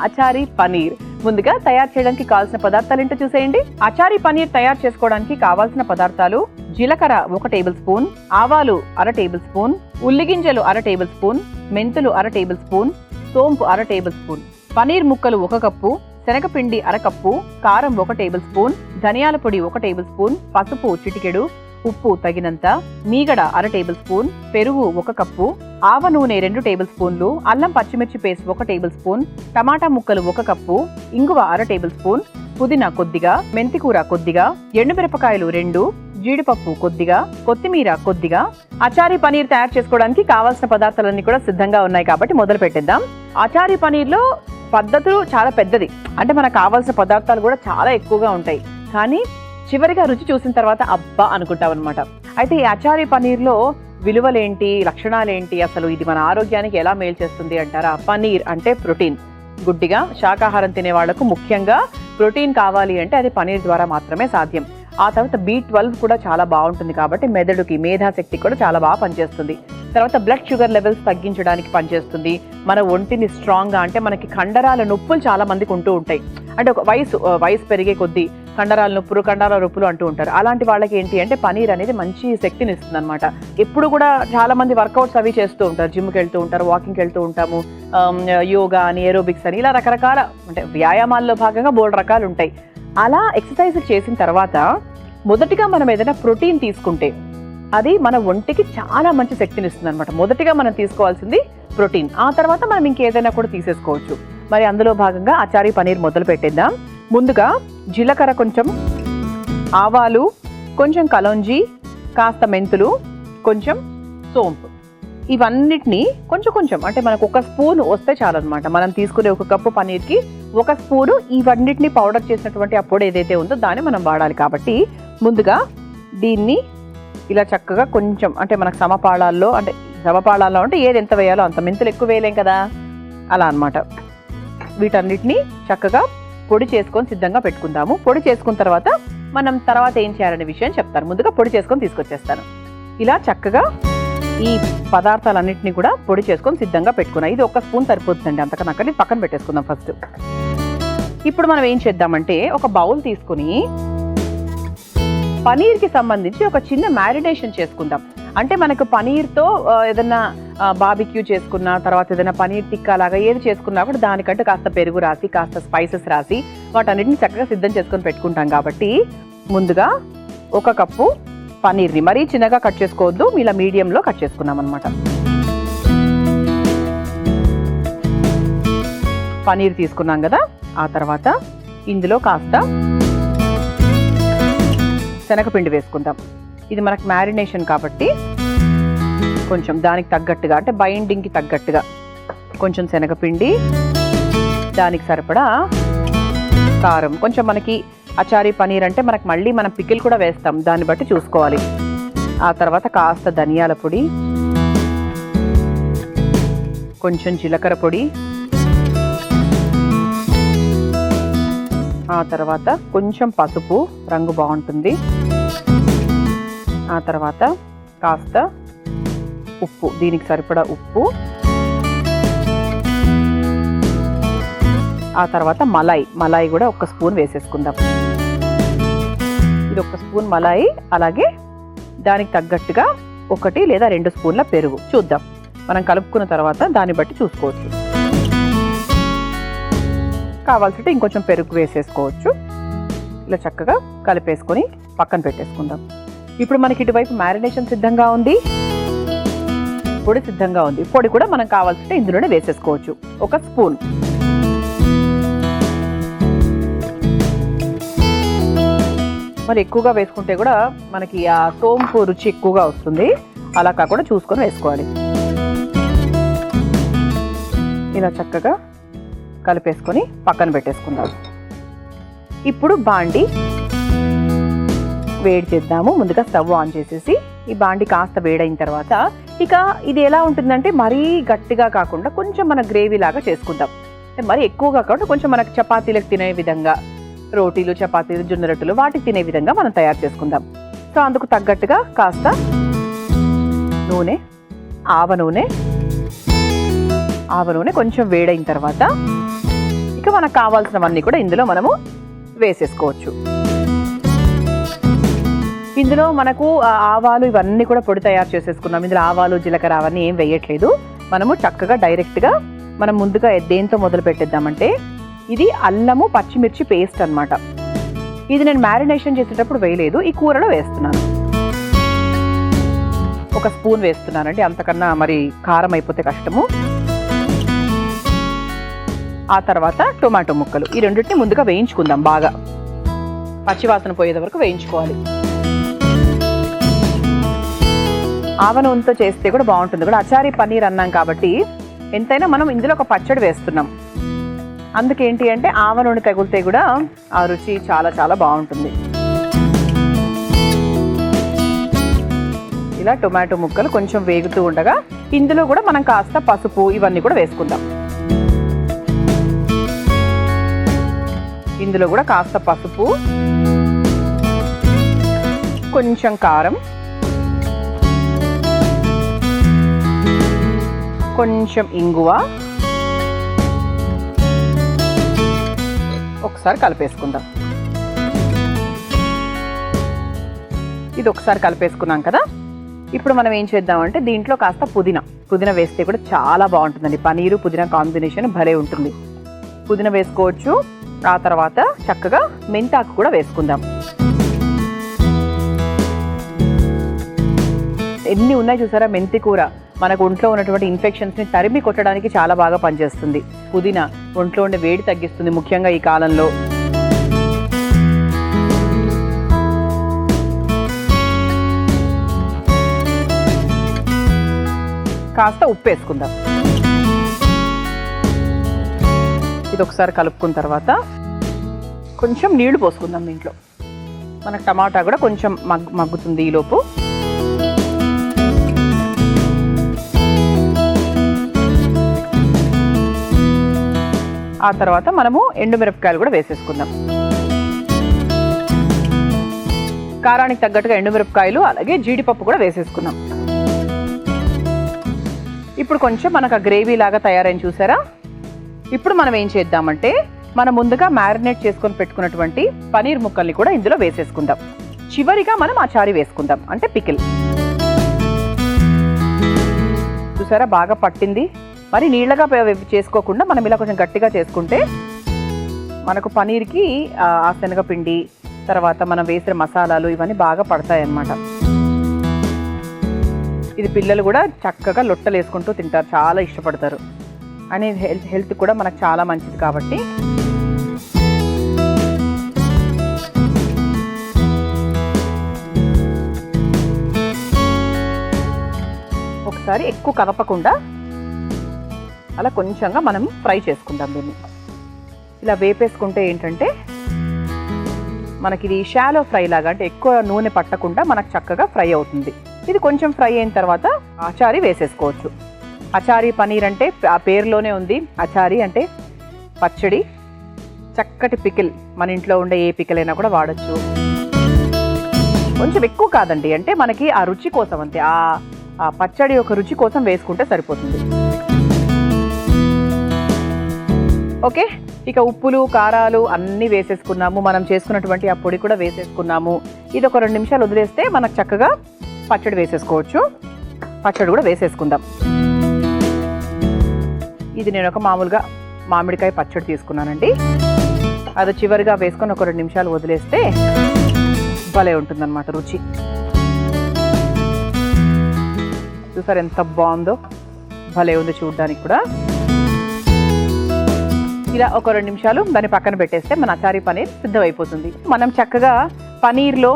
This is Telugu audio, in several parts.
అచారీ పనీర్. ముందుగా తయారు చేయడానికి కావాల్సిన పదార్థాలు ఏంటో చూసేయండి. అచారీ పనీర్ తయారు చేసుకోవడానికి కావాల్సిన పదార్థాలు: జీలకర్ర 1 టేబుల్ స్పూన్, ఆవాలు 1/2 టేబుల్ స్పూన్, ఉల్లిగింజలు 1/2 టేబుల్ స్పూన్, మెంతులు 1/2 టేబుల్ స్పూన్, సోంపు 1/2 టేబుల్ స్పూన్, పనీర్ ముక్కలు 1 కప్పు, శనగపిండి 1/2 కప్పు, కారం 1 టేబుల్ స్పూన్, ధనియాల పొడి 1 టేబుల్ స్పూన్, పసుపు చిటికెడు, ఉప్పు తగినంత, మీగడ 1/2 టేబుల్ స్పూన్, పెరుగు 1 కప్పు, ఆవ నూనె 2 టేబుల్ స్పూన్లు, అల్లం పచ్చిమిర్చి పేస్ట్ 1 టేబుల్ స్పూన్, టమాటా ముక్కలు 1 కప్పు, ఇంగువ 1/2 టేబుల్ స్పూన్, పుదీనా కొద్దిగా, మెంతికూర కొద్దిగా, ఎండుమిరపకాయలు 2, జీడిపప్పు కొద్దిగా, కొత్తిమీర కొద్దిగా. అచారీ పనీర్ తయారు చేసుకోవడానికి కావాల్సిన పదార్థాలన్నీ కూడా సిద్ధంగా ఉన్నాయి కాబట్టి మొదలు పెట్టేద్దాం. అచారీ పనీర్లో పద్ధతులు చాలా పెద్దది, అంటే మనకు కావాల్సిన పదార్థాలు కూడా చాలా ఎక్కువగా ఉంటాయి. కానీ చివరిగా రుచి చూసిన తర్వాత అబ్బా అనుకుంటాం అనమాట. అయితే ఈ అచారీ పనీర్లో విలువలేంటి, లక్షణాలేంటి, అసలు ఇది మన ఆరోగ్యానికి ఎలా మేలు చేస్తుంది అంటారా? పనీర్ అంటే ప్రోటీన్. గుడ్డిగా శాకాహారం తినే వాళ్లకు ముఖ్యంగా ప్రోటీన్ కావాలి అంటే అది పనీర్ ద్వారా మాత్రమే సాధ్యం. ఆ తర్వాత B12 కూడా చాలా బాగుంటుంది కాబట్టి మెదడుకి, మేధాశక్తి కూడా చాలా బాగా పనిచేస్తుంది. తర్వాత బ్లడ్ షుగర్ లెవెల్స్ తగ్గించడానికి పనిచేస్తుంది. మన ఒంటిని స్ట్రాంగ్గా, అంటే మనకి కండరాల నొప్పులు చాలా మందికి ఉంటూ ఉంటాయి. అంటే ఒక వయసు పెరిగే కొద్దీ కండరాల నొప్పులు అంటూ ఉంటారు. అలాంటి వాళ్ళకి ఏంటి అంటే పనీర్ అనేది మంచి శక్తిని ఇస్తుంది అనమాట. ఎప్పుడు కూడా చాలా మంది వర్కౌట్స్ అవి చేస్తూ ఉంటారు, జిమ్కి వెళ్తూ ఉంటారు, వాకింగ్కి వెళ్తూ ఉంటాము, యోగా అని, ఏరోబిక్స్ అని, ఇలా రకరకాల అంటే వ్యాయామాల్లో భాగంగా బోల్డ్ రకాలు ఉంటాయి. అలా ఎక్సర్సైజ్ చేసిన తర్వాత మొదటిగా మనం ఏదైనా ప్రోటీన్ తీసుకుంటే అది మన ఒంటికి చాలా మంచి శక్తిని ఇస్తుంది అనమాట. మొదటిగా మనం తీసుకోవాల్సింది ప్రోటీన్, ఆ తర్వాత మనం ఇంకేదైనా కూడా తీసేసుకోవచ్చు. మరి అందులో భాగంగా అచారీ పనీర్ మొదలు పెట్టేద్దాం. ముందుగా జీలకర్ర కొంచెం, ఆవాలు కొంచెం, కలోంజీ కాస్త, మెంతులు కొంచెం, సోంపు, ఇవన్నిటిని కొంచెం అంటే మనకు 1 స్పూన్ వస్తే చాలు అనమాట. మనం తీసుకునే 1 కప్పు పనీర్కి 1 స్పూను ఇవన్నిటిని పౌడర్ చేసినటువంటి ఆ పొడి ఏదైతే ఉందో దాన్ని మనం వాడాలి. కాబట్టి ముందుగా దీన్ని ఇలా చక్కగా కొంచెం, అంటే మనకు సమపాళాల్లో అంటే ఏది ఎంత వేయాలో అంత, మెంతులు ఎక్కువ వేయలేం కదా, అలా అనమాట. వీటన్నిటిని చక్కగా పొడి చేసుకొని సిద్ధంగా పెట్టుకుందాము. పొడి చేసుకున్న తర్వాత మనం తర్వాత ఏం చేయాలనే విషయం చెప్తాను. ముందుగా పొడి చేసుకొని తీసుకొచ్చేస్తాను. ఇలా చక్కగా ఈ పదార్థాలన్నింటినీ కూడా పొడి చేసుకొని సిద్ధంగా పెట్టుకున్నాం. ఇది 1 స్పూన్ సరిపోతుందండి, అంతకన్నా అక్కడ పక్కన పెట్టేసుకుందాం ఫస్ట్. ఇప్పుడు మనం ఏం చేద్దామంటే ఒక బౌల్ తీసుకుని పనీర్కి సంబంధించి ఒక చిన్న మ్యారినేషన్ చేసుకుందాం. అంటే మనకు పనీర్తో ఏదైనా బార్బిక్యూ చేసుకున్నా, తర్వాత ఏదైనా పనీర్ టిక్కా లాగా ఏది చేసుకున్నా కూడా దానికంటే కాస్త పెరుగు రాసి, కాస్త స్పైసెస్ రాసి వాటన్నిటిని చక్కగా సిద్ధం చేసుకొని పెట్టుకుంటాం. కాబట్టి ముందుగా 1 కప్పు పనీర్ని మరీ చిన్నగా కట్ చేసుకోవద్దు, ఇలా మీడియంలో కట్ చేసుకున్నాం అనమాట. పనీర్ తీసుకున్నాం కదా, ఆ తర్వాత ఇందులో కాస్త శనగపిండి వేసుకుందాం. ఇది మనకు మ్యారినేషన్ కాబట్టి కొంచెం దానికి తగ్గట్టుగా, అంటే బైండింగ్కి తగ్గట్టుగా కొంచెం శనగపిండి, దానికి సరిపడా కారం, కొంచెం మనకి అచారీ పనీర్ అంటే మళ్ళీ మనం పికిల్ కూడా వేస్తాం, దాన్ని బట్టి చూసుకోవాలి. ఆ తర్వాత కాస్త ధనియాల పొడి, కొంచెం జీలకర్ర పొడి, ఆ తర్వాత కొంచెం పసుపు, రంగు బాగుంటుంది. ఆ తర్వాత కాస్త ఉప్పు, దీనికి సరిపడా ఉప్పు. ఆ తర్వాత మలాయి కూడా 1 స్పూన్ వేసేసుకుందాం. ఇది 1 స్పూన్ మలాయి, అలాగే దానికి తగ్గట్టుగా 1 లేదా 2 స్పూన్ల పెరుగు. చూద్దాం, మనం కలుపుకున్న తర్వాత దాన్ని బట్టి చూసుకోవచ్చు. కావాల్సింటే ఇంకొంచెం పెరుగు వేసేసుకోవచ్చు. ఇలా చక్కగా కలిపేసుకొని పక్కన పెట్టేసుకుందాం. ఇప్పుడు మనకి ఇటువైపు మ్యారినేషన్ సిద్ధంగా ఉంది, పొడి సిద్ధంగా ఉంది. పొడి కూడా మనం కావాల్సింటే ఇందులోనే వేసేసుకోవచ్చు. 1 స్పూన్. మరి ఎక్కువగా వేసుకుంటే కూడా మనకి ఆ సోంపు రుచి ఎక్కువగా వస్తుంది, అలా కాకుండా చూసుకొని వేసుకోవాలి. ఇలా చక్కగా కలిపేసుకొని పక్కన పెట్టేసుకుందాం. ఇప్పుడు బాండి వేడి చేద్దాము. ముందుగా స్టవ్ ఆన్ చేసేసి ఈ బాండి కాస్త వేడైన తర్వాత ఇక ఇది ఎలా ఉంటుందంటే మరీ గట్టిగా కాకుండా కొంచెం మన గ్రేవీ లాగా చేసుకుందాం. మరి ఎక్కువగా కాకుండా కొంచెం మనకు చపాతీలకు తినే విధంగా, రోటీలు, చపాతీలు, జొన్న రొట్టెలు వాటికి తినే విధంగా మనం తయారు చేసుకుందాం. సో అందుకు తగ్గట్టుగా కాస్త నూనె, ఆవ నూనె కొంచెం వేడైన తర్వాత మనకు కావాల్సినవన్నీ కూడా ఇందులో మనము వేసేసుకోవచ్చు. ఇందులో మనకు ఆవాలు ఇవన్నీ కూడా పొడి తయారు చేసేసుకున్నాం. ఇందులో ఆవాలు జీలకర్ర అవన్నీ ఏం వేయట్లేదు. మనము చక్కగా డైరెక్ట్గా మనం ముందుగా దేంతో మొదలు పెట్టేద్దామంటే ఇది అల్లము పచ్చిమిర్చి పేస్ట్ అన్నమాట. ఇది నేను మ్యారినేషన్ చేసేటప్పుడు వేయలేదు, ఈ కూరలో వేస్తున్నాను. 1 స్పూన్ వేస్తున్నానండి, అంతకన్నా మరి కారం అయిపోతే కష్టము. ఆ తర్వాత టొమాటో ముక్కలు, ఈ రెండింటిని ముందుగా వేయించుకుందాం. బాగా పచ్చివాసన పోయేది వరకు వేయించుకోవాలి. ఆవ నూనెతో చేస్తే కూడా బాగుంటుంది. కూడా అచారీ పన్నీర్ అన్నాం కాబట్టి ఎంతైనా మనం ఇందులో ఒక పచ్చడి వేస్తున్నాం. అందుకేంటి అంటే ఆవ నూనె తగిలితే కూడా ఆ రుచి చాలా చాలా బాగుంటుంది. ఇలా టొమాటో ముక్కలు కొంచెం వేగుతూ ఉండగా ఇందులో కూడా మనం కాస్త పసుపు ఇవన్నీ కూడా వేసుకుందాం. ఇందులో కూడా కాస్త పసుపు, కొంచెం కారం, కొంచెం ఇంగువ, ఒకసారి కలిపేసుకుందాం. ఇది ఒకసారి కలిపేసుకున్నాం కదా. ఇప్పుడు మనం ఏం చేద్దామంటే దీంట్లో కాస్త పుదీనా వేస్తే కూడా చాలా బాగుంటుందండి. పనీరు పుదీనా కాంబినేషన్ భలే ఉంటుంది. పుదీనా వేసుకోవచ్చు. ఆ తర్వాత చక్కగా మెంతాకు కూడా వేసుకుందాం. ఎన్ని ఉన్నాయి చూసారా. మెంతి కూర మనకు ఒంట్లో ఉన్నటువంటి ఇన్ఫెక్షన్స్ని తరిమి కొట్టడానికి చాలా బాగా పనిచేస్తుంది. పుదీనా ఒంట్లో ఉండే వేడి తగ్గిస్తుంది, ముఖ్యంగా ఈ కాలంలో. కాస్త ఉప్పు వేసుకుందాం. ఇది ఒకసారి కలుపుకున్న తర్వాత కొంచెం నీళ్లు పోసుకుందాం దీంట్లో. మనకు టమాటా కూడా కొంచెం మగ్గుతుంది ఈలోపు. ఆ తర్వాత మనము ఎండుమిరపకాయలు కూడా వేసేసుకుందాం. కారానికి తగ్గట్టుగా ఎండుమిరపకాయలు అలాగే జీడిపప్పు కూడా వేసేసుకున్నాం. ఇప్పుడు కొంచెం మనకు ఆ గ్రేవీ లాగా తయారైన చూసారా. ఇప్పుడు మనం ఏం చేద్దామంటే మనం ముందుగా మ్యారినేట్ చేసుకొని పెట్టుకున్నటువంటి పనీర్ ముక్కల్ని కూడా ఇందులో వేసేసుకుందాం. చివరిగా మనం అచారీ వేసుకుందాం, అంటే పికిల్. చూసారా బాగా పట్టింది. మరి నీళ్ళగా చేసుకోకుండా మనం ఇలా కొంచెం గట్టిగా చేసుకుంటే మనకు పనీర్కి ఆ శనగపిండి తర్వాత మనం వేసిన మసాలాలు ఇవన్నీ బాగా పడతాయి అన్నమాట. ఇది పిల్లలు కూడా చక్కగా లొట్టలు వేసుకుంటూ తింటారు, చాలా ఇష్టపడతారు. అని హెల్త్ కూడా మనకు చాలా మంచిది కాబట్టి. ఒకసారి ఎక్కువ కదపకుండా అలా కొంచెంగా మనం ఫ్రై చేసుకుందాం దీన్ని. ఇలా వేపేసుకుంటే ఏంటంటే మనకి ఇది షాలో ఫ్రై లాగా, అంటే ఎక్కువ నూనె పట్టకుండా మనకు చక్కగా ఫ్రై అవుతుంది. ఇది కొంచెం ఫ్రై అయిన తర్వాత అచారీ వేసేసుకోవచ్చు. అచారీ పనీర్ అంటే ఆ పేరులోనే ఉంది. అచారీ అంటే పచ్చడి, చక్కటి పికిల్. మన ఇంట్లో ఉండే ఏ పికిల్ అయినా కూడా వాడచ్చు. కొంచెం ఎక్కువ కాదండి, అంటే మనకి ఆ రుచి కోసం అంతే. ఆ పచ్చడి యొక్క రుచి కోసం వేసుకుంటే సరిపోతుంది. ఓకే, ఇక ఉప్పులు కారాలు అన్నీ వేసేసుకున్నాము. మనం చేసుకున్నటువంటి ఆ పొడి కూడా వేసేసుకున్నాము. ఇది ఒక 2 నిమిషాలు వదిలేస్తే మనకు చక్కగా పచ్చడి వేసేసుకోవచ్చు. పచ్చడి కూడా వేసేసుకుందాం. ఇది నేను ఒక మామూలుగా మామిడికాయ పచ్చడి తీసుకున్నానండి. అది చివరిగా వేసుకొని ఒక 2 నిమిషాలు వదిలేస్తే భలే ఉంటుందన్నమాట రుచి. చూసారు ఎంత బాగుందో, భలే ఉంది చూడడానికి కూడా. ఇలా ఒక 2 నిమిషాలు దాన్ని పక్కన పెట్టేస్తే మన అచారీ పనీర్ సిద్ధమైపోతుంది. మనం చక్కగా పనీర్లో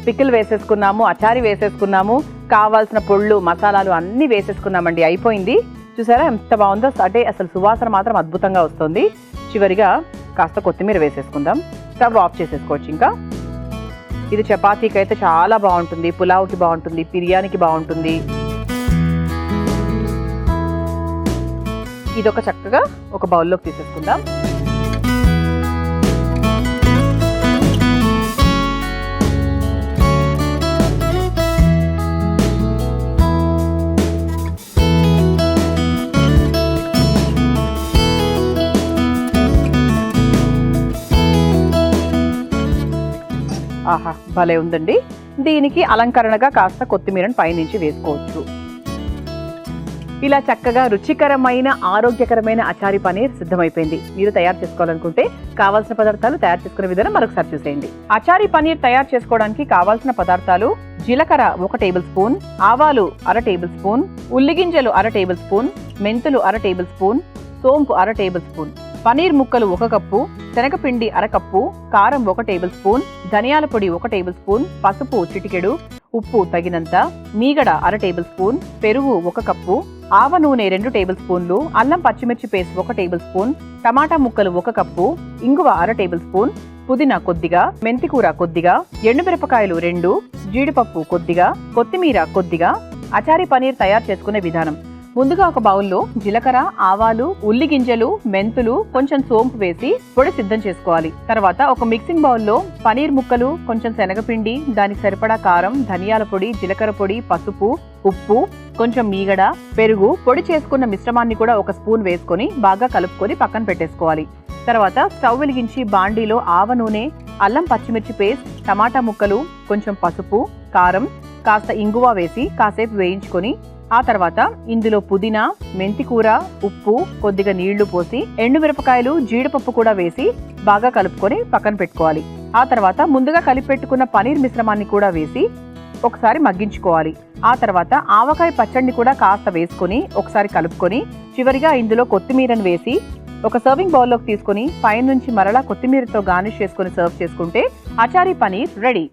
పికిల్ వేసేసుకున్నాము, అచారీ వేసేసుకున్నాము, కావాల్సిన పొళ్ళు మసాలాలు అన్నీ వేసేసుకున్నామండి. అయిపోయింది. చూసారా ఎంత బాగుందో. అంటే అసలు సువాసన మాత్రం అద్భుతంగా వస్తుంది. చివరిగా కాస్త కొత్తిమీర వేసేసుకుందాం. స్టవ్ ఆఫ్ చేసేసుకోవచ్చు. ఇంకా ఇది చపాతీకి అయితే చాలా బాగుంటుంది, పులావ్కి బాగుంటుంది, బిర్యానీకి బాగుంటుంది. ఇదొక చక్కగా ఒక బౌల్లోకి తీసేసుకుందాం. ఆహా, భలే ఉందండి. దీనికి అలంకరణగా కాస్త కొత్తిమీరను పైనుంచి వేసుకోవచ్చు. ఇలా చక్కగా రుచికరమైన ఆరోగ్యకరమైన అచారీ పనీర్ సిద్ధమైపోయింది. మీరు తయారు చేసుకోవాలనుకుంటే కావాల్సిన పదార్థాలు, తయారు చేసుకునే విధానం మరొకసారి చూసేయండి. అచారీ పనీర్ తయారు చేసుకోవడానికి కావాల్సిన పదార్థాలు: జీలకర్ర 1 టేబుల్ స్పూన్, ఆవాలు 1/2 టేబుల్ స్పూన్, ఉల్లిగింజలు 1/2 టేబుల్ స్పూన్, మెంతులు 1/2 టేబుల్ స్పూన్, సోంపు 1/2 టేబుల్ స్పూన్, పనీర్ ముక్కలు 1 కప్పు, శనగపిండి 1/2 కప్పు, కారం 1 టేబుల్ స్పూన్, ధనియాల పొడి 1 టేబుల్ స్పూన్, పసుపు చిటికెడు, ఉప్పు తగినంత, మీగడ 1/2 టేబుల్ స్పూన్, పెరుగు 1 కప్పు, ఆవ నూనె 2 టేబుల్ స్పూన్లు, అల్లం పచ్చిమిర్చి పేస్ట్ 1 టేబుల్ స్పూన్, టమాటా ముక్కలు 1 కప్పు, ఇంగువ 1/2 టేబుల్ స్పూన్, పుదీనా కొద్దిగా, మెంతికూర కొద్దిగా, ఎండుమిరపకాయలు 2, జీడిపప్పు కొద్దిగా, కొత్తిమీర కొద్దిగా. అచారీ పనీర్ తయారు చేసుకునే విధానం: ముందుగా ఒక బౌల్లో జీలకర్ర, ఆవాలు, ఉల్లిగింజలు, మెంతులు, కొంచెం సోంపు వేసి పొడి సిద్ధం చేసుకోవాలి. తర్వాత ఒక మిక్సింగ్ బౌల్లో పనీర్ ముక్కలు, కొంచెం శనగపిండి, దానికి సరిపడా కారం, ధనియాల పొడి, జీలకర్ర పొడి, పసుపు, ఉప్పు, కొంచెం మీగడ, పెరుగు, పొడి చేసుకున్న మిశ్రమాన్ని కూడా 1 స్పూన్ వేసుకొని బాగా కలుపుకొని పక్కన పెట్టేసుకోవాలి. తర్వాత స్టవ్ వెలిగించి బాండీలో ఆవ నూనె, అల్లం పచ్చిమిర్చి పేస్ట్, టమాటా ముక్కలు, కొంచెం పసుపు, కారం, కాస్త ఇంగువ వేసి కాసేపు వేయించుకొని ఆ తర్వాత ఇందులో పుదీనా, మెంతికూర, ఉప్పు, కొద్దిగా నీళ్లు పోసి ఎండుమిరపకాయలు, జీడిపప్పు కూడా వేసి బాగా కలుపుకొని పక్కన పెట్టుకోవాలి. ఆ తర్వాత ముందుగా కలిపి పెట్టుకున్న పనీర్ మిశ్రమాన్ని కూడా వేసి ఒకసారి మగ్గించుకోవాలి. ఆ తర్వాత ఆవకాయ పచ్చడిని కూడా కాస్త వేసుకొని ఒకసారి కలుపుకొని చివరిగా ఇందులో కొత్తిమీరను వేసి ఒక సర్వింగ్ బౌల్లోకి తీసుకొని పైనుంచి మరలా కొత్తిమీరతో గార్నిష్ చేసుకొని సర్వ్ చేసుకుంటే అచారీ పనీర్ రెడీ.